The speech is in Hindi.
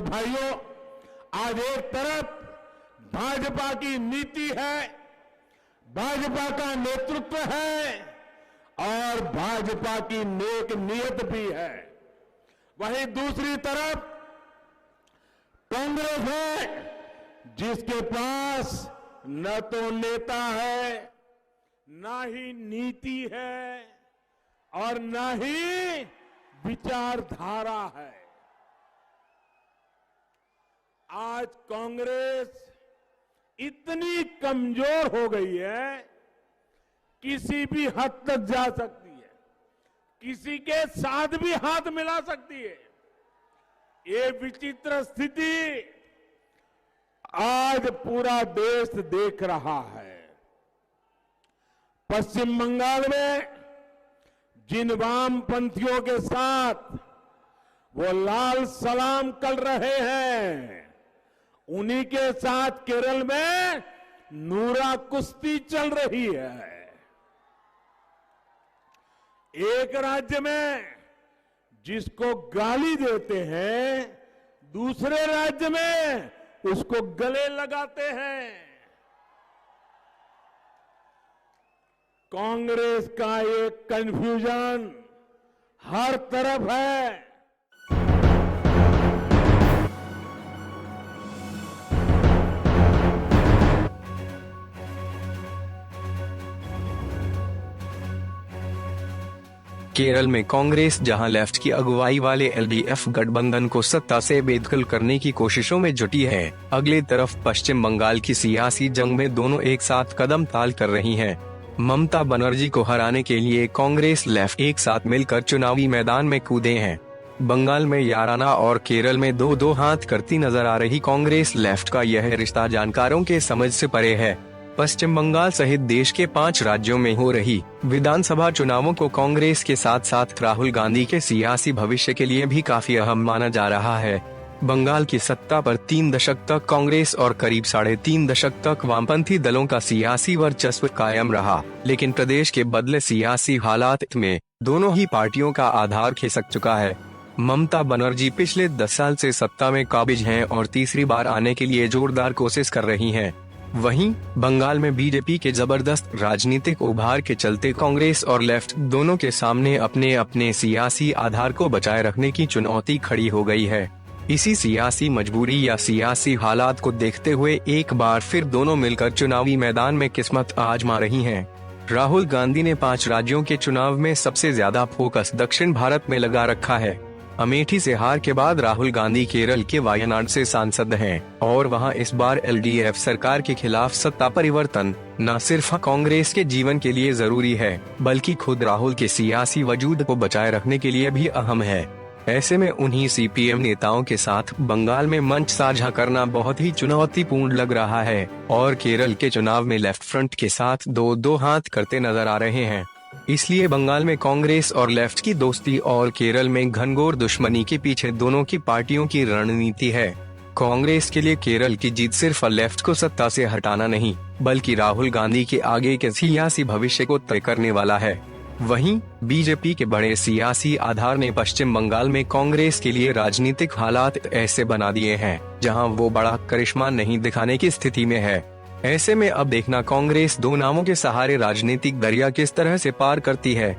भाइयों, आज एक तरफ भाजपा की नीति है, भाजपा का नेतृत्व है और भाजपा की नेक नीयत भी है। वहीं दूसरी तरफ कांग्रेस है जिसके पास न तो नेता है, न ही नीति है और न ही विचारधारा है। आज कांग्रेस इतनी कमजोर हो गई है, किसी भी हद तक जा सकती है, किसी के साथ भी हाथ मिला सकती है। ये विचित्र स्थिति आज पूरा देश देख रहा है। पश्चिम बंगाल में जिन वामपंथियों के साथ वो लाल सलाम कर रहे हैं, उन्हीं के साथ केरल में नूरा कुश्ती चल रही है। एक राज्य में जिसको गाली देते हैं, दूसरे राज्य में उसको गले लगाते हैं। कांग्रेस का ये कंफ्यूजन हर तरफ है। केरल में कांग्रेस जहां लेफ्ट की अगुवाई वाले एलडीएफ गठबंधन को सत्ता से बेदखल करने की कोशिशों में जुटी है, अगली तरफ पश्चिम बंगाल की सियासी जंग में दोनों एक साथ कदम ताल कर रही हैं। ममता बनर्जी को हराने के लिए कांग्रेस लेफ्ट एक साथ मिलकर चुनावी मैदान में कूदे हैं। बंगाल में याराना और केरल में दो हाथ करती नजर आ रही कांग्रेस लेफ्ट का यह रिश्ता जानकारों के समझ से परे है। पश्चिम बंगाल सहित देश के 5 राज्यों में हो रही विधानसभा चुनावों को कांग्रेस के साथ साथ राहुल गांधी के सियासी भविष्य के लिए भी काफी अहम माना जा रहा है। बंगाल की सत्ता पर 3 दशक तक कांग्रेस और करीब 3.5 दशक तक वामपंथी दलों का सियासी वर्चस्व कायम रहा, लेकिन प्रदेश के बदले सियासी हालात में दोनों ही पार्टियों का आधार खिसक चुका है। ममता बनर्जी पिछले 10 साल से सत्ता में काबिज हैं और तीसरी बार आने के लिए जोरदार कोशिश कर रही हैं। वहीं बंगाल में बीजेपी के जबरदस्त राजनीतिक उभार के चलते कांग्रेस और लेफ्ट दोनों के सामने अपने अपने सियासी आधार को बचाए रखने की चुनौती खड़ी हो गई है। इसी सियासी मजबूरी या सियासी हालात को देखते हुए एक बार फिर दोनों मिलकर चुनावी मैदान में किस्मत आजमा रही हैं। राहुल गांधी ने 5 राज्यों के चुनाव में सबसे ज्यादा फोकस दक्षिण भारत में लगा रखा है। अमेठी से हार के बाद राहुल गांधी केरल के वायनाड से सांसद हैं और वहां इस बार एलडीएफ सरकार के खिलाफ सत्ता परिवर्तन न सिर्फ कांग्रेस के जीवन के लिए जरूरी है, बल्कि खुद राहुल के सियासी वजूद को बचाए रखने के लिए भी अहम है। ऐसे में उन्हीं सीपीएम नेताओं के साथ बंगाल में मंच साझा करना बहुत ही चुनौतीपूर्ण लग रहा है और केरल के चुनाव में लेफ्ट फ्रंट के साथ दो हाथ करते नजर आ रहे हैं। इसलिए बंगाल में कांग्रेस और लेफ्ट की दोस्ती और केरल में घनघोर दुश्मनी के पीछे दोनों की पार्टियों की रणनीति है। कांग्रेस के लिए केरल की जीत सिर्फ लेफ्ट को सत्ता से हटाना नहीं, बल्कि राहुल गांधी के आगे के सियासी भविष्य को तय करने वाला है। वहीं बीजेपी के बड़े सियासी आधार ने पश्चिम बंगाल में कांग्रेस के लिए राजनीतिक हालात ऐसे बना दिए हैं जहां वो बड़ा करिश्मा नहीं दिखाने की स्थिति में है। ऐसे में अब देखना कांग्रेस 2 नामों के सहारे राजनीतिक दरिया किस तरह से पार करती है।